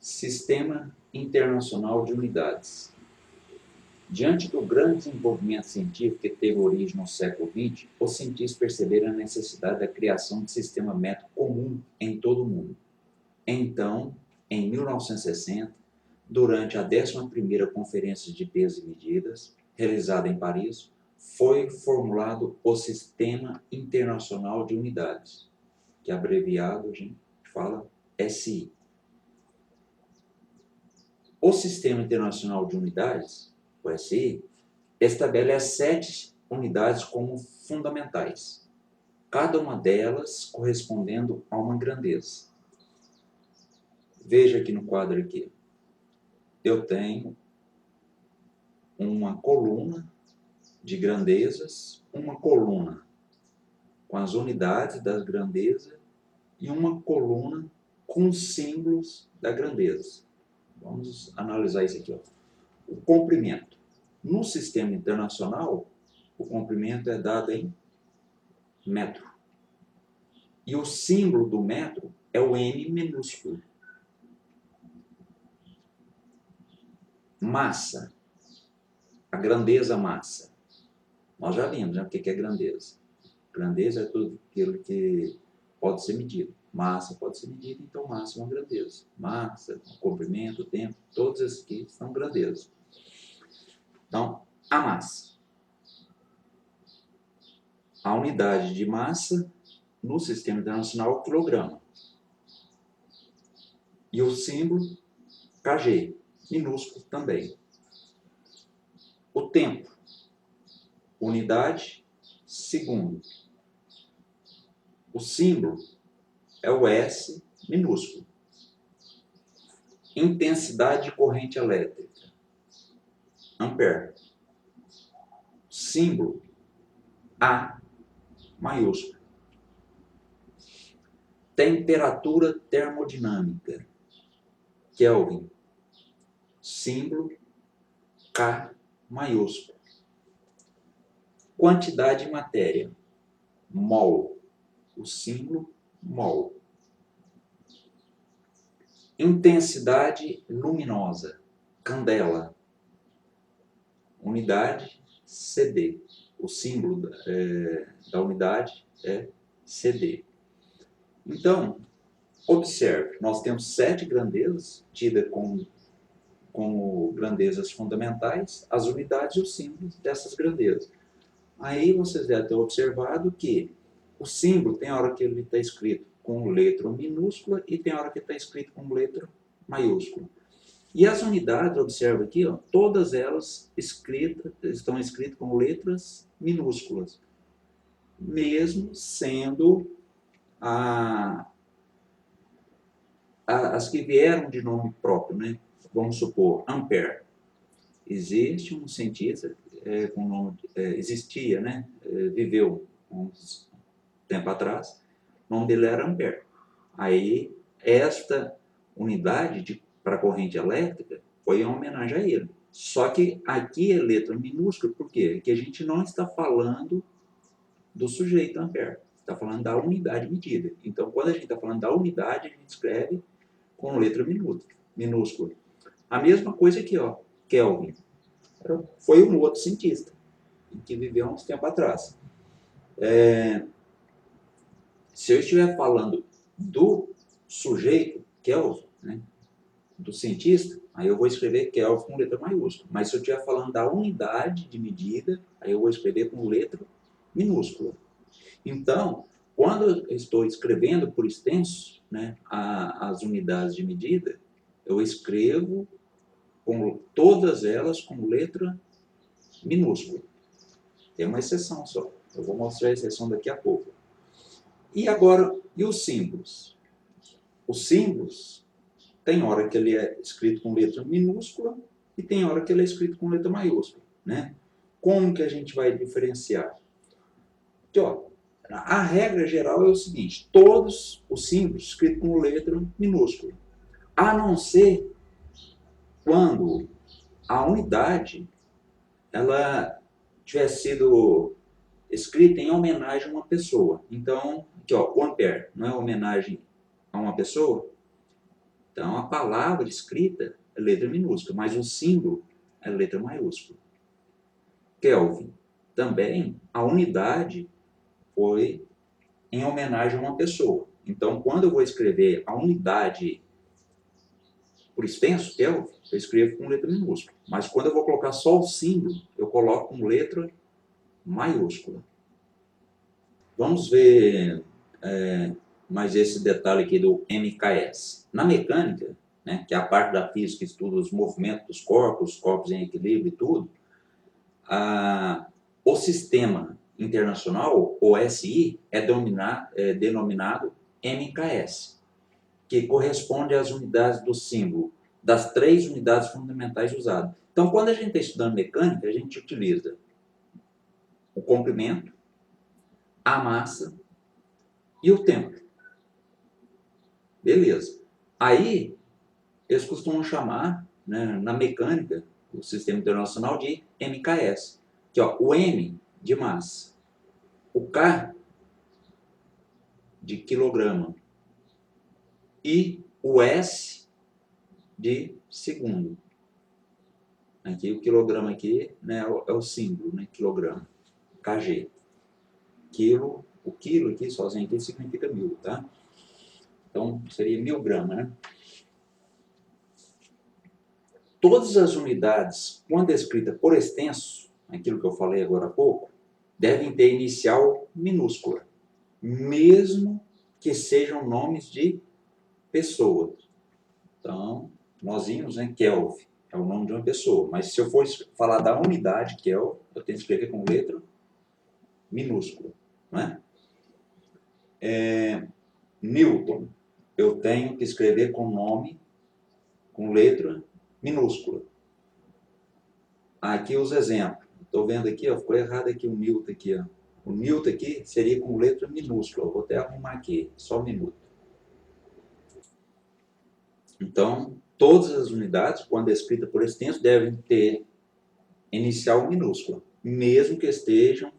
Sistema Internacional de Unidades. Diante do grande desenvolvimento científico que teve origem no século XX, os cientistas perceberam a necessidade da criação de sistema métrico comum em todo o mundo. Então, em 1960, durante a 11ª Conferência de Pesos e Medidas, realizada em Paris, foi formulado o Sistema Internacional de Unidades, que abreviado a gente fala SI. O Sistema Internacional de Unidades, o SI, estabelece 7 unidades como fundamentais, cada uma delas correspondendo a uma grandeza. Veja aqui no quadro aqui, eu tenho uma coluna de grandezas, uma coluna com as unidades da grandeza e uma coluna com símbolos da grandeza. Vamos analisar isso aqui. O comprimento. No sistema internacional, o comprimento é dado em metro. E o símbolo do metro é o M minúsculo. Massa. A grandeza massa. Nós já vimos, né, o que é grandeza. Grandeza é tudo aquilo que pode ser medido. Massa pode ser medida, então massa é uma grandeza. Massa, comprimento, tempo, todos esses aqui são grandezas. Então, a massa. A unidade de massa no sistema internacional é o quilograma. E o símbolo kg, minúsculo também. O tempo, unidade, segundo. O símbolo é o S minúsculo. Intensidade de corrente elétrica, ampere. Símbolo A maiúsculo. Temperatura termodinâmica, Kelvin. Símbolo K maiúsculo. Quantidade de matéria, mol. O símbolo mol. Intensidade luminosa, candela. Unidade CD. O símbolo da unidade é CD. Então, observe, nós temos 7 grandezas, tidas como grandezas fundamentais, as unidades e os símbolos dessas grandezas. Aí vocês devem ter observado que o símbolo tem hora que ele está escrito com letra minúscula e tem hora que está escrito com letra maiúscula. E as unidades, observa aqui, ó, todas elas estão escritas com letras minúsculas, mesmo sendo as que vieram de nome próprio, né? Vamos supor, Ampère. Existe um cientista com nome, existia, né? Viveu uns tempo atrás, o nome dele era Ampère. Aí, esta unidade para corrente elétrica foi em homenagem a ele. Só que aqui é letra minúscula, por quê? Porque a gente não está falando do sujeito Ampère, está falando da unidade medida. Então, quando a gente está falando da unidade, a gente escreve com letra minúscula. A mesma coisa aqui, ó, Kelvin. Foi um outro cientista, que viveu há uns tempo atrás. Se eu estiver falando do sujeito, Kelvin, né, do cientista, aí eu vou escrever Kelvin com letra maiúscula. Mas se eu estiver falando da unidade de medida, aí eu vou escrever com letra minúscula. Então, quando eu estou escrevendo por extenso, né, as unidades de medida, eu escrevo com todas elas com letra minúscula. Tem uma exceção só. Eu vou mostrar a exceção daqui a pouco. E agora, e os símbolos? Os símbolos, tem hora que ele é escrito com letra minúscula e tem hora que ele é escrito com letra maiúscula, né? Como que a gente vai diferenciar? Aqui, ó, a regra geral é o seguinte, todos os símbolos escritos com letra minúscula, a não ser quando a unidade ela tiver sido escrita em homenagem a uma pessoa. Então, aqui, ó, o Ampère não é homenagem a uma pessoa? Então, a palavra escrita é letra minúscula, mas o símbolo é letra maiúscula. Kelvin. Também, a unidade foi em homenagem a uma pessoa. Então, quando eu vou escrever a unidade por extenso, Kelvin, eu escrevo com letra minúscula. Mas quando eu vou colocar só o símbolo, eu coloco com letra maiúscula. Vamos ver mais esse detalhe aqui do MKS. Na mecânica, né, que é a parte da física que estuda os movimentos dos corpos em equilíbrio e tudo, o sistema internacional, o SI, é denominado MKS, que corresponde às unidades do símbolo, das 3 unidades fundamentais usadas. Então, quando a gente está estudando mecânica, a gente utiliza o comprimento, a massa e o tempo. Beleza. Aí, eles costumam chamar, né, na mecânica, o sistema internacional de MKS, que é o M de massa, o K de quilograma e o S de segundo. Aqui o quilograma aqui, né, é o símbolo, né, quilograma, kg. Quilo, o quilo aqui sozinho aqui significa 1000, tá? Então seria 1000 gramas, né? Todas as unidades, quando escrita por extenso, aquilo que eu falei agora há pouco, devem ter inicial minúscula, mesmo que sejam nomes de pessoas. Então, nós vimos, né, Kelvin é o nome de uma pessoa, mas se eu for falar da unidade Kelvin, eu tenho que escrever com letra minúscula, não é? Newton, eu tenho que escrever com nome, com letra minúscula. Aqui os exemplos. Estou vendo aqui, ó, ficou errado aqui o Newton aqui, ó. O Newton aqui seria com letra minúscula. Eu vou até arrumar aqui, só um minuto. Então, todas as unidades, quando escritas por extenso, devem ter inicial minúscula, mesmo que estejam,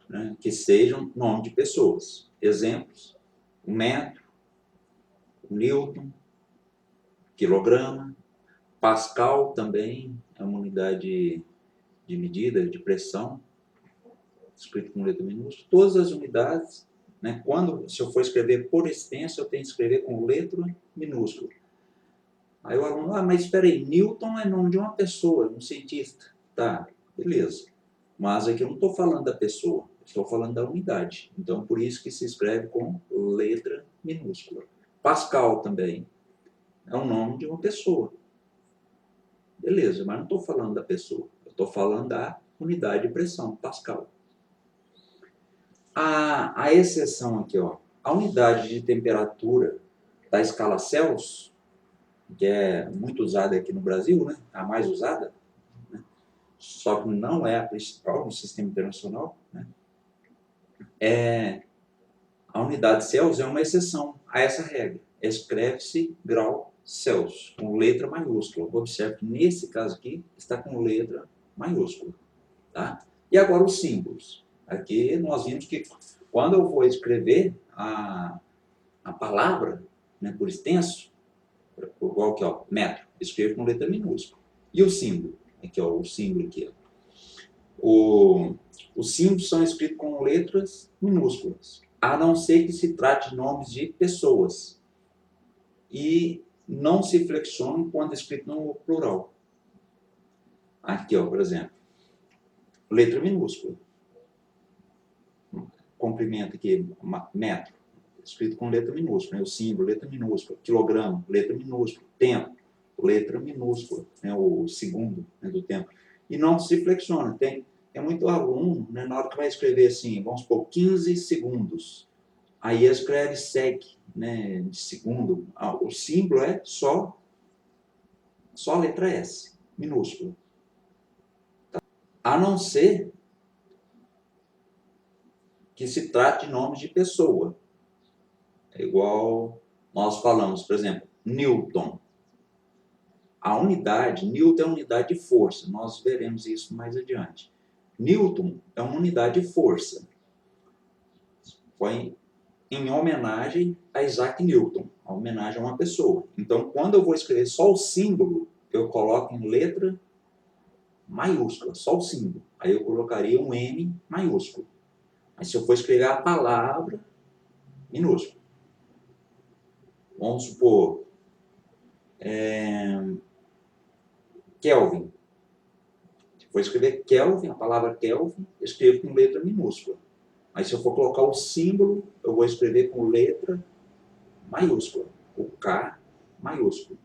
né, que sejam nome de pessoas. Exemplos: o metro, o Newton, quilograma, Pascal também é uma unidade de medida, de pressão, escrito com letra minúscula. Todas as unidades, né, se eu for escrever por extenso, eu tenho que escrever com letra minúscula. Aí o aluno, mas espera aí, Newton é nome de uma pessoa, um cientista. Tá, beleza. Mas aqui eu não estou falando da pessoa, estou falando da unidade. Então, por isso que se escreve com letra minúscula. Pascal também é o nome de uma pessoa. Beleza, mas não estou falando da pessoa, eu estou falando da unidade de pressão, Pascal. A exceção aqui, ó, a unidade de temperatura da escala Celsius, que é muito usada aqui no Brasil, né, a mais usada, né, só que não é a principal no sistema internacional, né, a unidade Celsius é uma exceção a essa regra. Escreve-se grau Celsius, com letra maiúscula. Observe que nesse caso aqui está com letra maiúscula. Tá? E agora os símbolos. Aqui nós vimos que quando eu vou escrever a palavra, né, por extenso, igual aqui, ó, metro, escrevo com letra minúscula. E o símbolo? Aqui, ó, o símbolo aqui. Ó. Os símbolos são escritos com letras minúsculas, a não ser que se trate de nomes de pessoas. E não se flexionam quando escrito no plural. Aqui, ó, por exemplo, letra minúscula. Comprimento aqui, metro, escrito com letra minúscula, né? O símbolo, letra minúscula, quilograma, letra minúscula, tempo, letra minúscula, né? O segundo, né, do tempo. E não se flexiona. Tem muito aluno, né, na hora que vai escrever assim, vamos supor, 15 segundos, aí escreve sec, né, de segundo. O símbolo é só a letra S, minúscula. Tá? A não ser que se trate de nomes de pessoa. É igual nós falamos, por exemplo, Newton. A unidade, Newton é uma unidade de força. Nós veremos isso mais adiante. Newton é uma unidade de força. Foi em homenagem a Isaac Newton, a homenagem a uma pessoa. Então, quando eu vou escrever só o símbolo, eu coloco em letra maiúscula, só o símbolo. Aí eu colocaria um M maiúsculo. Mas se eu for escrever a palavra, minúsculo. Vamos supor, Kelvin. Se eu for escrever Kelvin, a palavra Kelvin, eu escrevo com letra minúscula. Mas se eu for colocar o símbolo, eu vou escrever com letra maiúscula, o K maiúsculo.